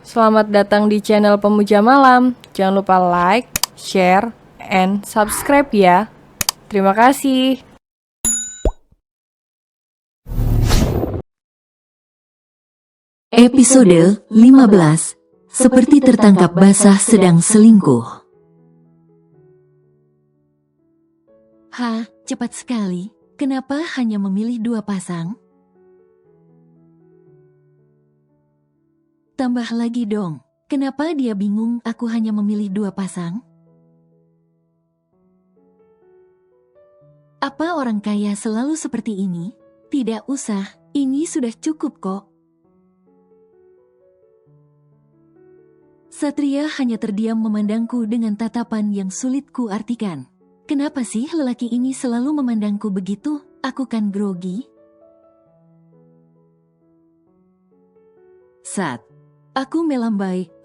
Selamat datang di channel Pemuja Malam. Jangan lupa like, share, and subscribe ya. Terima kasih. Episode 15. Seperti tertangkap basah sedang selingkuh. Cepat sekali. Kenapa hanya memilih 2 pasang? Tambah lagi dong. Kenapa dia bingung aku hanya memilih 2 pasang? Apa orang kaya selalu seperti ini? Tidak usah, ini sudah cukup kok. Satria hanya terdiam memandangku dengan tatapan yang sulit ku artikan. Kenapa sih lelaki ini selalu memandangku begitu? Aku kan grogi? Saat aku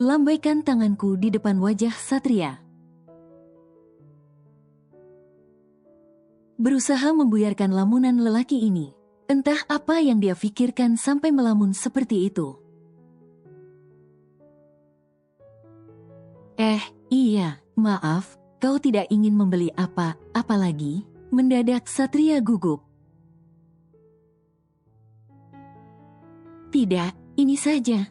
lambaikan tanganku di depan wajah Satria. Berusaha membuyarkan lamunan lelaki ini. Entah apa yang dia pikirkan sampai melamun seperti itu. Iya, maaf, kau tidak ingin membeli apa lagi? Mendadak Satria gugup. Tidak, ini saja.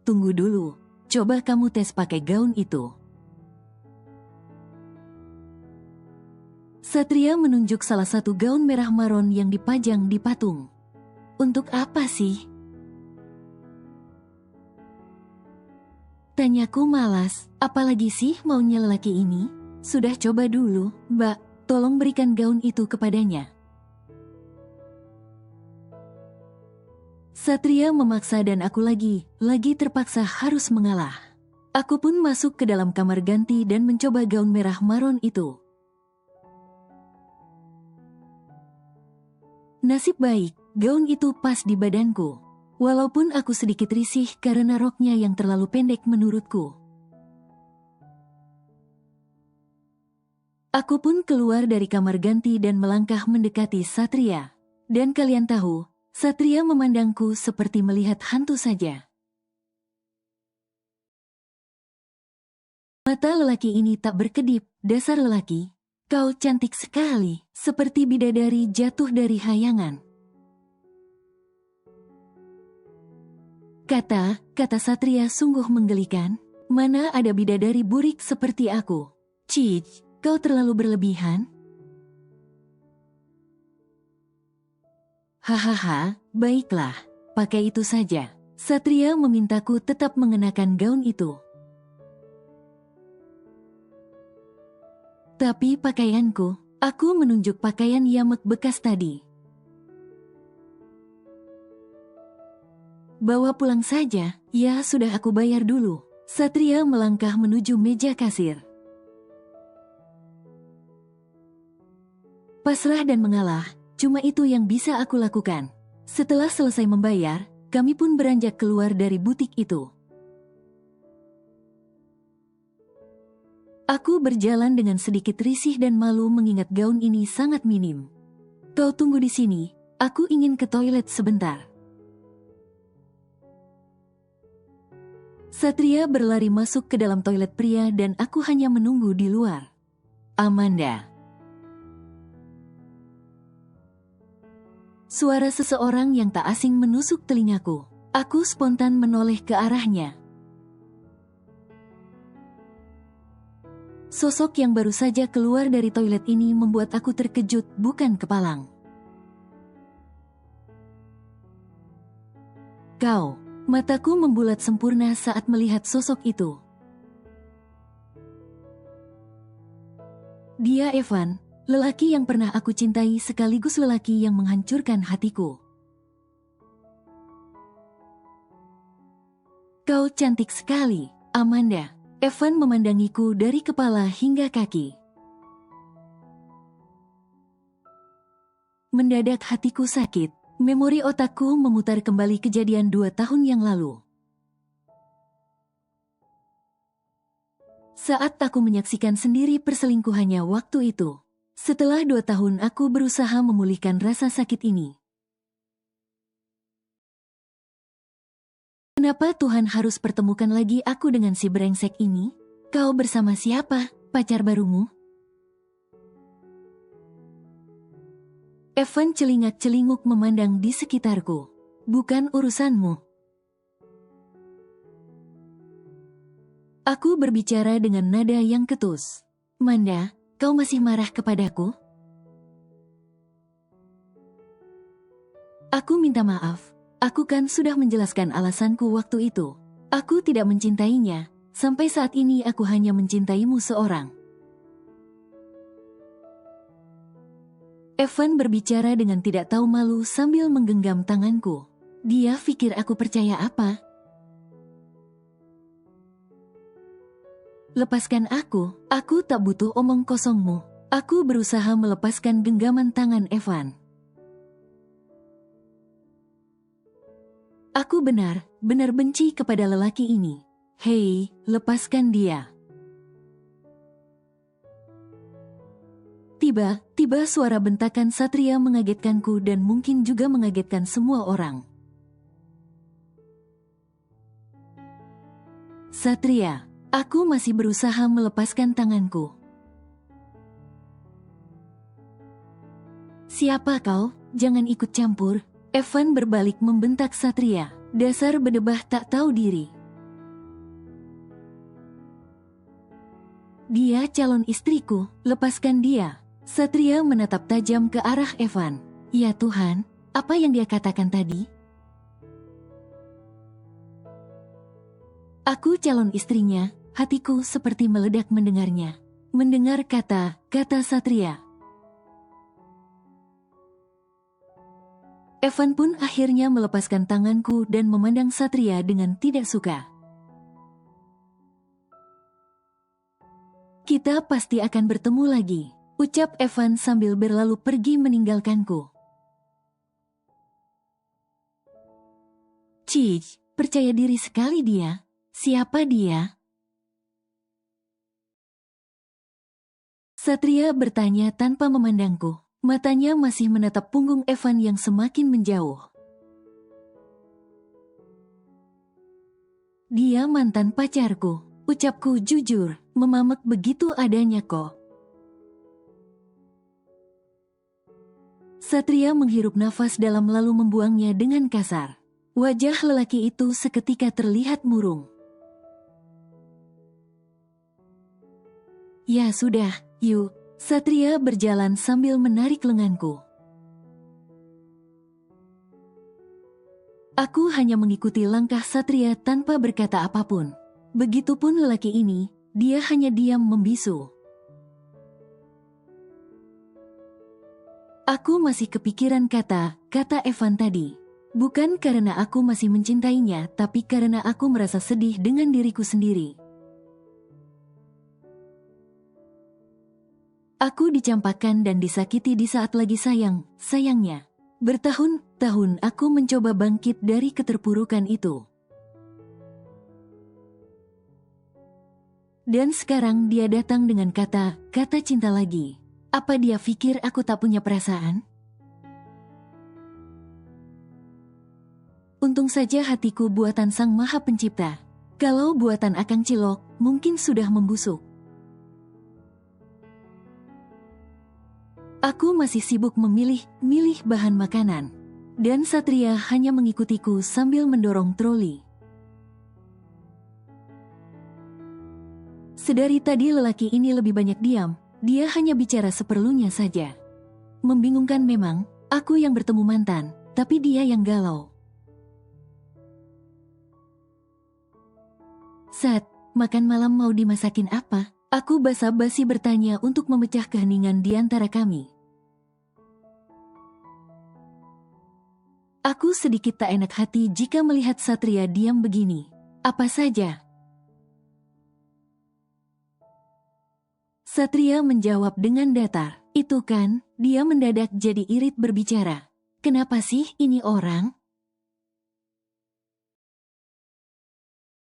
Tunggu dulu. Coba kamu tes pakai gaun itu. Satria menunjuk salah satu gaun merah maron yang dipajang di patung. Untuk apa sih? Tanyaku malas, apalagi sih maunya lelaki ini? Sudah coba dulu, Mbak, tolong berikan gaun itu kepadanya. Satria memaksa dan aku lagi terpaksa harus mengalah. Aku pun masuk ke dalam kamar ganti dan mencoba gaun merah maron itu. Nasib baik, gaun itu pas di badanku. Walaupun aku sedikit risih karena roknya yang terlalu pendek menurutku. Aku pun keluar dari kamar ganti dan melangkah mendekati Satria. Dan kalian tahu, Satria memandangku seperti melihat hantu saja. Mata lelaki ini tak berkedip, dasar lelaki. Kau cantik sekali, seperti bidadari jatuh dari hayangan. Kata Satria sungguh menggelikan. Mana ada bidadari burik seperti aku. Cih, kau terlalu berlebihan. Hahaha, baiklah, pakai itu saja. Satria memintaku tetap mengenakan gaun itu. Tapi pakaianku, aku menunjuk pakaian yamek bekas tadi. Bawa pulang saja, ya sudah aku bayar dulu. Satria melangkah menuju meja kasir. Pasrah dan mengalah, cuma itu yang bisa aku lakukan. Setelah selesai membayar, kami pun beranjak keluar dari butik itu. Aku berjalan dengan sedikit risih dan malu mengingat gaun ini sangat minim. Kau tunggu di sini, aku ingin ke toilet sebentar. Satria berlari masuk ke dalam toilet pria dan aku hanya menunggu di luar. Amanda. Suara seseorang yang tak asing menusuk telingaku. Aku spontan menoleh ke arahnya. Sosok yang baru saja keluar dari toilet ini membuat aku terkejut bukan kepalang. Kau, mataku membulat sempurna saat melihat sosok itu. Dia Evan, lelaki yang pernah aku cintai sekaligus lelaki yang menghancurkan hatiku. Kau cantik sekali, Amanda. Evan memandangiku dari kepala hingga kaki. Mendadak hatiku sakit. Memori otakku memutar kembali kejadian 2 tahun yang lalu. Saat aku menyaksikan sendiri perselingkuhannya waktu itu. Setelah 2 tahun aku berusaha memulihkan rasa sakit ini. Kenapa Tuhan harus pertemukan lagi aku dengan si brengsek ini? Kau bersama siapa, pacar barumu? Evan celingak-celinguk memandang di sekitarku. Bukan urusanmu. Aku berbicara dengan nada yang ketus. Manda, kau masih marah kepadaku? Aku minta maaf. Aku kan sudah menjelaskan alasanku waktu itu. Aku tidak mencintainya. Sampai saat ini aku hanya mencintaimu seorang. Evan berbicara dengan tidak tahu malu sambil menggenggam tanganku. Dia pikir aku percaya apa? Lepaskan aku tak butuh omong kosongmu. Aku berusaha melepaskan genggaman tangan Evan. Aku benar-benar benci kepada lelaki ini. Hei, lepaskan dia. Tiba-tiba suara bentakan Satria mengagetkanku dan mungkin juga mengagetkan semua orang. Satria, aku masih berusaha melepaskan tanganku. Siapa kau? Jangan ikut campur. Evan berbalik membentak Satria. Dasar bedebah tak tahu diri. Dia calon istriku, lepaskan dia. Satria menatap tajam ke arah Evan. Ya Tuhan, apa yang dia katakan tadi? Aku calon istrinya, hatiku seperti meledak mendengarnya. Mendengar kata-kata Satria. Evan pun akhirnya melepaskan tanganku dan memandang Satria dengan tidak suka. Kita pasti akan bertemu lagi, ucap Evan sambil berlalu pergi meninggalkanku. Cih, percaya diri sekali dia. Siapa dia? Satria bertanya tanpa memandangku. Matanya masih menatap punggung Evan yang semakin menjauh. Dia mantan pacarku, ucapku jujur, memamek begitu adanya kok. Satria menghirup nafas dalam lalu membuangnya dengan kasar. Wajah lelaki itu seketika terlihat murung. Ya sudah, yuk. Satria berjalan sambil menarik lenganku. Aku hanya mengikuti langkah Satria tanpa berkata apapun. Begitupun lelaki ini, dia hanya diam membisu. Aku masih kepikiran kata Evan tadi. Bukan karena aku masih mencintainya, tapi karena aku merasa sedih dengan diriku sendiri. Aku dicampakkan dan disakiti di saat lagi sayangnya. Bertahun-tahun aku mencoba bangkit dari keterpurukan itu. Dan sekarang dia datang dengan kata cinta lagi. Apa dia pikir aku tak punya perasaan? Untung saja hatiku buatan Sang Maha Pencipta. Kalau buatan Akang Cilok, mungkin sudah membusuk. Aku masih sibuk memilih bahan makanan. Dan Satria hanya mengikutiku sambil mendorong troli. Sedari tadi lelaki ini lebih banyak diam, dia hanya bicara seperlunya saja. Membingungkan memang, aku yang bertemu mantan, tapi dia yang galau. Sat, makan malam mau dimasakin apa? Aku basa-basi bertanya untuk memecah keheningan di antara kami. Aku sedikit tak enak hati jika melihat Satria diam begini. Apa saja? Satria menjawab dengan datar. Itu kan, dia mendadak jadi irit berbicara. Kenapa sih ini orang?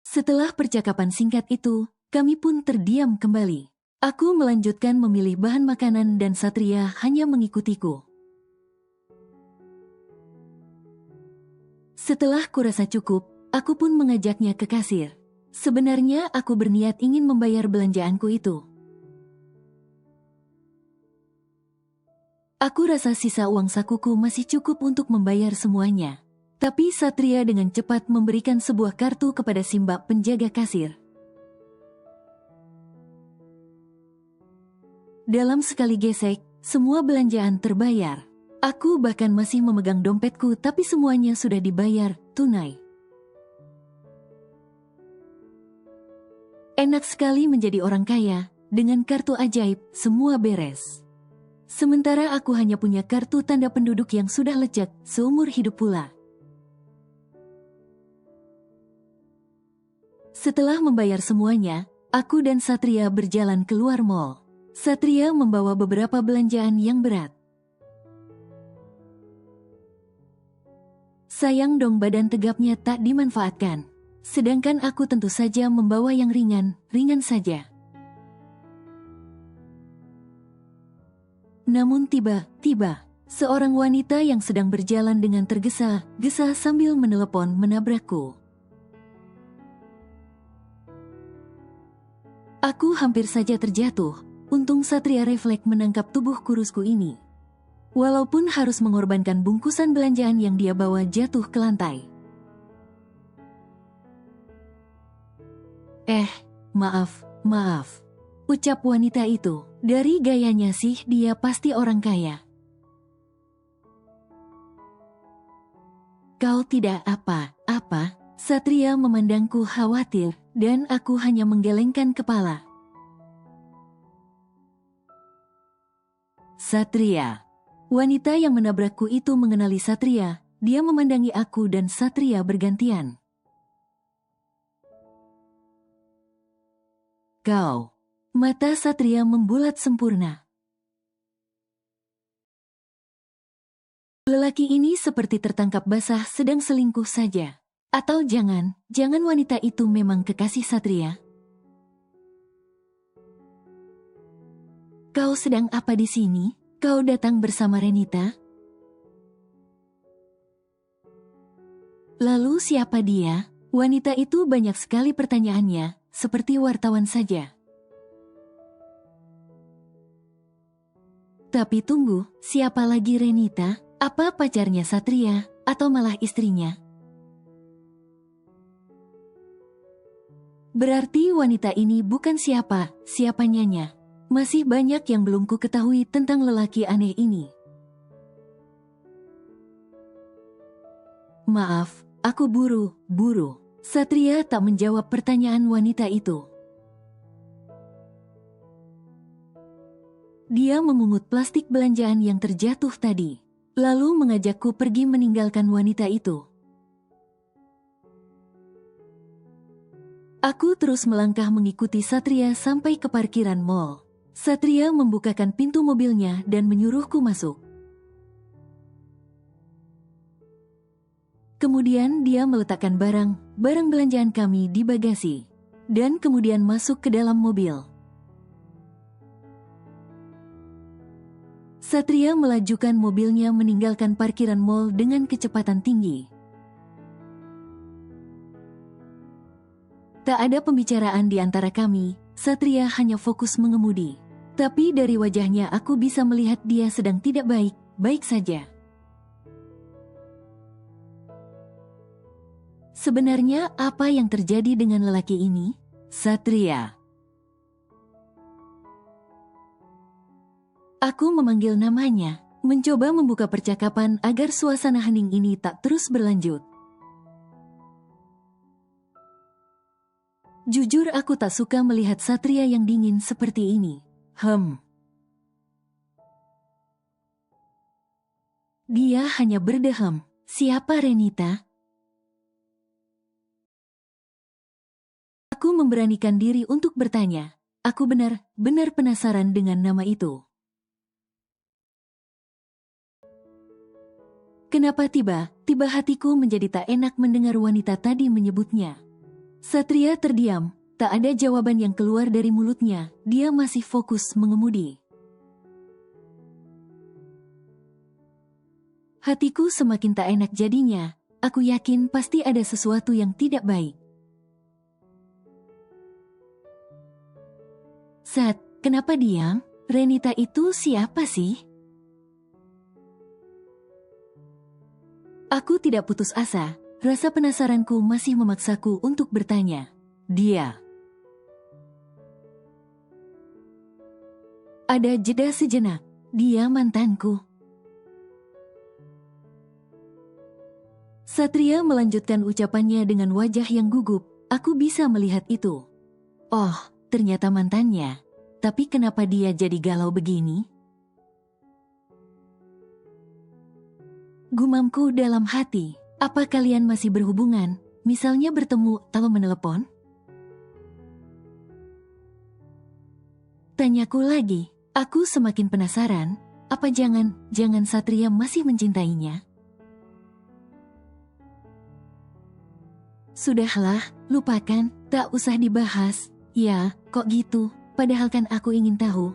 Setelah percakapan singkat itu, kami pun terdiam kembali. Aku melanjutkan memilih bahan makanan dan Satria hanya mengikutiku. Setelah kurasa cukup, Aku pun mengajaknya ke kasir. Sebenarnya aku berniat ingin membayar belanjaanku itu. Aku rasa sisa uang sakuku masih cukup untuk membayar semuanya. Tapi Satria dengan cepat memberikan sebuah kartu kepada Simba penjaga kasir. Dalam sekali gesek, semua belanjaan terbayar. Aku bahkan masih memegang dompetku tapi semuanya sudah dibayar tunai. Enak sekali menjadi orang kaya, dengan kartu ajaib, semua beres. Sementara aku hanya punya kartu tanda penduduk yang sudah lecek, seumur hidup pula. Setelah membayar semuanya, aku dan Satria berjalan keluar mall. Satria membawa beberapa belanjaan yang berat. Sayang dong badan tegapnya tak dimanfaatkan. Sedangkan aku tentu saja membawa yang ringan saja. Namun tiba-tiba, seorang wanita yang sedang berjalan dengan tergesa-gesa sambil menelepon menabrakku. Aku hampir saja terjatuh, untung Satria refleks menangkap tubuh kurusku ini. Walaupun harus mengorbankan bungkusan belanjaan yang dia bawa jatuh ke lantai. Maaf, ucap wanita itu. Dari gayanya sih dia pasti orang kaya. Kau tidak apa-apa, Satria memandangku khawatir, dan aku hanya menggelengkan kepala. Satria. Wanita yang menabrakku itu mengenali Satria, dia memandangi aku dan Satria bergantian. Kau. Mata Satria membulat sempurna. Lelaki ini seperti tertangkap basah sedang selingkuh saja. Atau jangan wanita itu memang kekasih Satria. Kau sedang apa di sini? Kau datang bersama Renita? Lalu siapa dia? Wanita itu banyak sekali pertanyaannya, seperti wartawan saja. Tapi tunggu, siapa lagi Renita? Apa pacarnya Satria, atau malah istrinya? Berarti wanita ini bukan siapanya. Masih banyak yang belum ku ketahui tentang lelaki aneh ini. Maaf, aku buru. Satria tak menjawab pertanyaan wanita itu. Dia memungut plastik belanjaan yang terjatuh tadi, lalu mengajakku pergi meninggalkan wanita itu. Aku terus melangkah mengikuti Satria sampai ke parkiran mall. Satria membukakan pintu mobilnya dan menyuruhku masuk. Kemudian dia meletakkan barang belanjaan kami di bagasi, dan kemudian masuk ke dalam mobil. Satria melajukan mobilnya meninggalkan parkiran mall dengan kecepatan tinggi. Tak ada pembicaraan di antara kami, Satria hanya fokus mengemudi. Tapi dari wajahnya aku bisa melihat dia sedang tidak baik saja. Sebenarnya apa yang terjadi dengan lelaki ini? Satria. Aku memanggil namanya, mencoba membuka percakapan agar suasana hening ini tak terus berlanjut. Jujur aku tak suka melihat Satria yang dingin seperti ini. Dia hanya berdehem. Siapa Renita? Aku memberanikan diri untuk bertanya. Aku benar-benar penasaran dengan nama itu. Kenapa tiba hatiku menjadi tak enak mendengar wanita tadi menyebutnya. Satria terdiam. Tak ada jawaban yang keluar dari mulutnya, dia masih fokus mengemudi. Hatiku semakin tak enak jadinya, aku yakin pasti ada sesuatu yang tidak baik. Sat, kenapa diam? Renita itu siapa sih? Aku tidak putus asa, rasa penasaranku masih memaksaku untuk bertanya. Dia. Ada jeda sejenak, dia mantanku. Satria melanjutkan ucapannya dengan wajah yang gugup, aku bisa melihat itu. Oh, ternyata mantannya. Tapi kenapa dia jadi galau begini? Gumamku dalam hati, apa kalian masih berhubungan, misalnya bertemu atau menelepon? Tanyaku lagi, aku semakin penasaran, apa jangan Satria masih mencintainya? Sudahlah, lupakan, tak usah dibahas. Ya, kok gitu, padahal kan aku ingin tahu.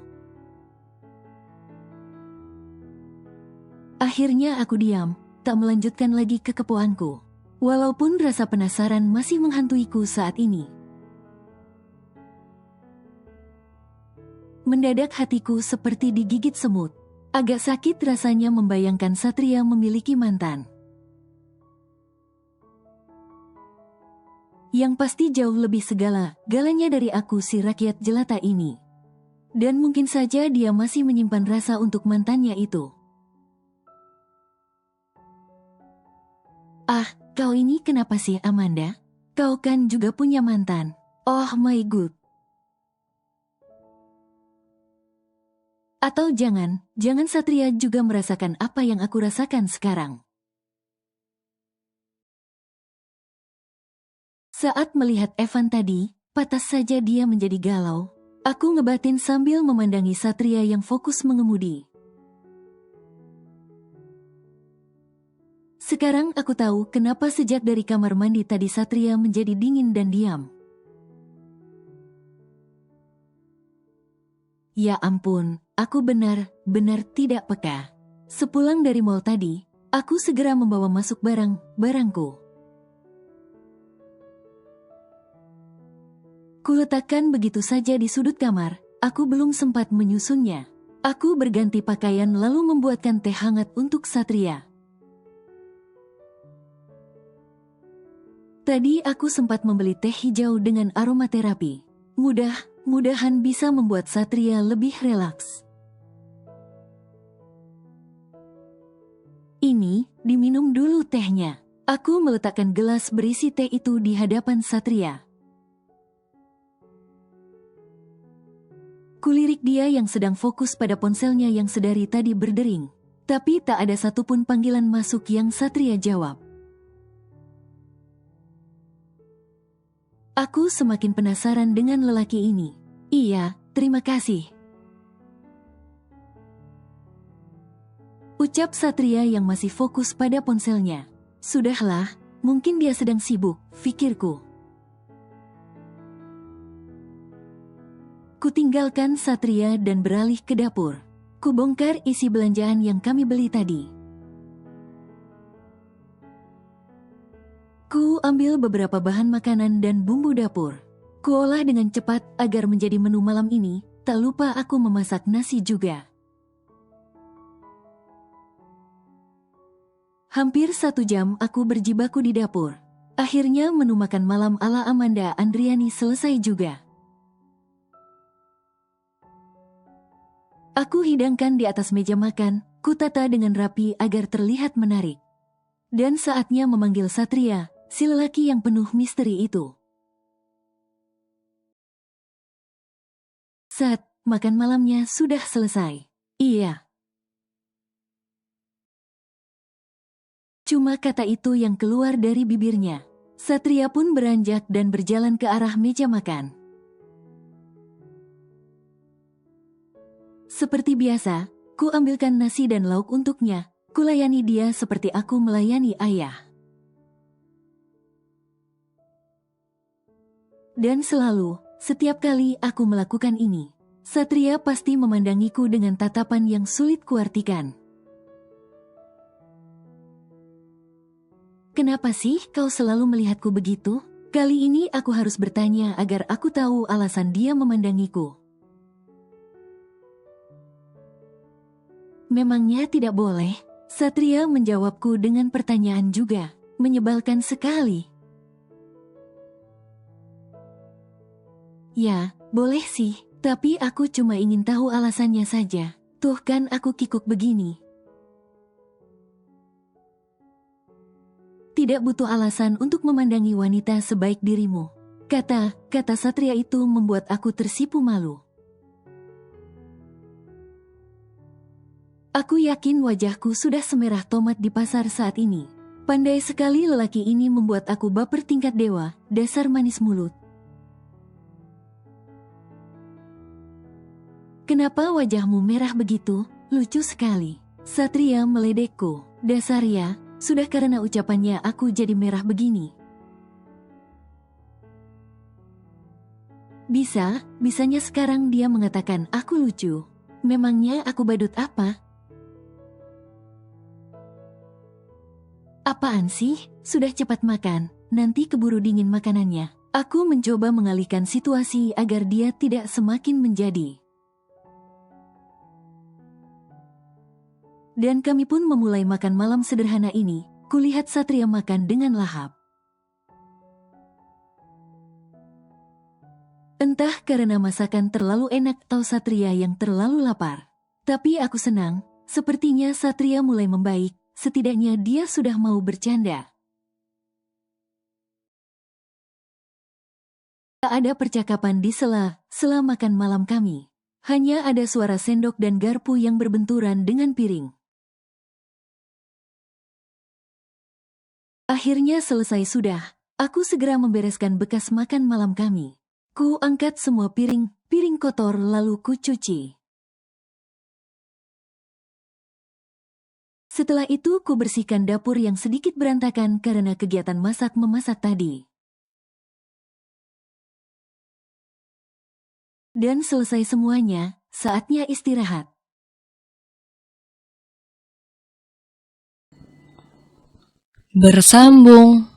Akhirnya aku diam, tak melanjutkan lagi kekepoanku. Walaupun rasa penasaran masih menghantuiku saat ini. Mendadak hatiku seperti digigit semut. Agak sakit rasanya membayangkan Satria memiliki mantan. Yang pasti jauh lebih galanya dari aku si rakyat jelata ini. Dan mungkin saja dia masih menyimpan rasa untuk mantannya itu. Ah, kau ini kenapa sih Amanda? Kau kan juga punya mantan. Oh my god. Atau jangan Satria juga merasakan apa yang aku rasakan sekarang. Saat melihat Evan tadi, pantas saja dia menjadi galau. Aku ngebatin sambil memandangi Satria yang fokus mengemudi. Sekarang aku tahu kenapa sejak dari kamar mandi tadi Satria menjadi dingin dan diam. Ya ampun, aku benar-benar tidak peka. Sepulang dari mall tadi, aku segera membawa masuk barangku. Kuletakkan begitu saja di sudut kamar, aku belum sempat menyusunnya. Aku berganti pakaian lalu membuatkan teh hangat untuk Satria. Tadi aku sempat membeli teh hijau dengan aromaterapi. Mudah-mudahan bisa membuat Satria lebih relaks. Ini, diminum dulu tehnya. Aku meletakkan gelas berisi teh itu di hadapan Satria. Kulirik dia yang sedang fokus pada ponselnya yang sedari tadi berdering. Tapi tak ada satupun panggilan masuk yang Satria jawab. Aku semakin penasaran dengan lelaki ini. Iya, terima kasih. Ucap Satria yang masih fokus pada ponselnya. Sudahlah, mungkin dia sedang sibuk, pikirku. Kutinggalkan Satria dan beralih ke dapur. Kubongkar isi belanjaan yang kami beli tadi. Ku ambil beberapa bahan makanan dan bumbu dapur. Kuolah dengan cepat agar menjadi menu malam ini, tak lupa aku memasak nasi juga. Hampir 1 jam aku berjibaku di dapur. Akhirnya menu makan malam ala Amanda Andriani selesai juga. Aku hidangkan di atas meja makan, kutata dengan rapi agar terlihat menarik. Dan saatnya memanggil Satria, si lelaki yang penuh misteri itu. Sat, makan malamnya sudah selesai. Iya. Cuma kata itu yang keluar dari bibirnya. Satria pun beranjak dan berjalan ke arah meja makan. Seperti biasa, ku ambilkan nasi dan lauk untuknya. Kulayani dia seperti aku melayani ayah. Dan selalu, setiap kali aku melakukan ini, Satria pasti memandangiku dengan tatapan yang sulit kuartikan. Kenapa sih kau selalu melihatku begitu? Kali ini aku harus bertanya agar aku tahu alasan dia memandangiku. Memangnya tidak boleh? Satria menjawabku dengan pertanyaan juga. Menyebalkan sekali. Ya, boleh sih. Tapi aku cuma ingin tahu alasannya saja. Tuh kan aku kikuk begini. Tidak butuh alasan untuk memandangi wanita sebaik dirimu. Kata Satria itu membuat aku tersipu malu. Aku yakin wajahku sudah semerah tomat di pasar saat ini. Pandai sekali lelaki ini membuat aku baper tingkat dewa, dasar manis mulut. Kenapa wajahmu merah begitu? Lucu sekali. Satria meledekku. Dasar ya, sudah karena ucapannya aku jadi merah begini. Bisanya sekarang dia mengatakan aku lucu. Memangnya aku badut apa? Apaan sih? Sudah cepat makan, nanti keburu dingin makanannya. Aku mencoba mengalihkan situasi agar dia tidak semakin menjadi. Dan kami pun memulai makan malam sederhana ini. Kulihat Satria makan dengan lahap. Entah karena masakan terlalu enak atau Satria yang terlalu lapar. Tapi aku senang, sepertinya Satria mulai membaik, setidaknya dia sudah mau bercanda. Tak ada percakapan di sela makan malam kami. Hanya ada suara sendok dan garpu yang berbenturan dengan piring. Akhirnya selesai sudah, aku segera membereskan bekas makan malam kami. Ku angkat semua piring kotor lalu ku cuci. Setelah itu ku bersihkan dapur yang sedikit berantakan karena kegiatan masak-memasak tadi. Dan selesai semuanya, saatnya istirahat. Bersambung.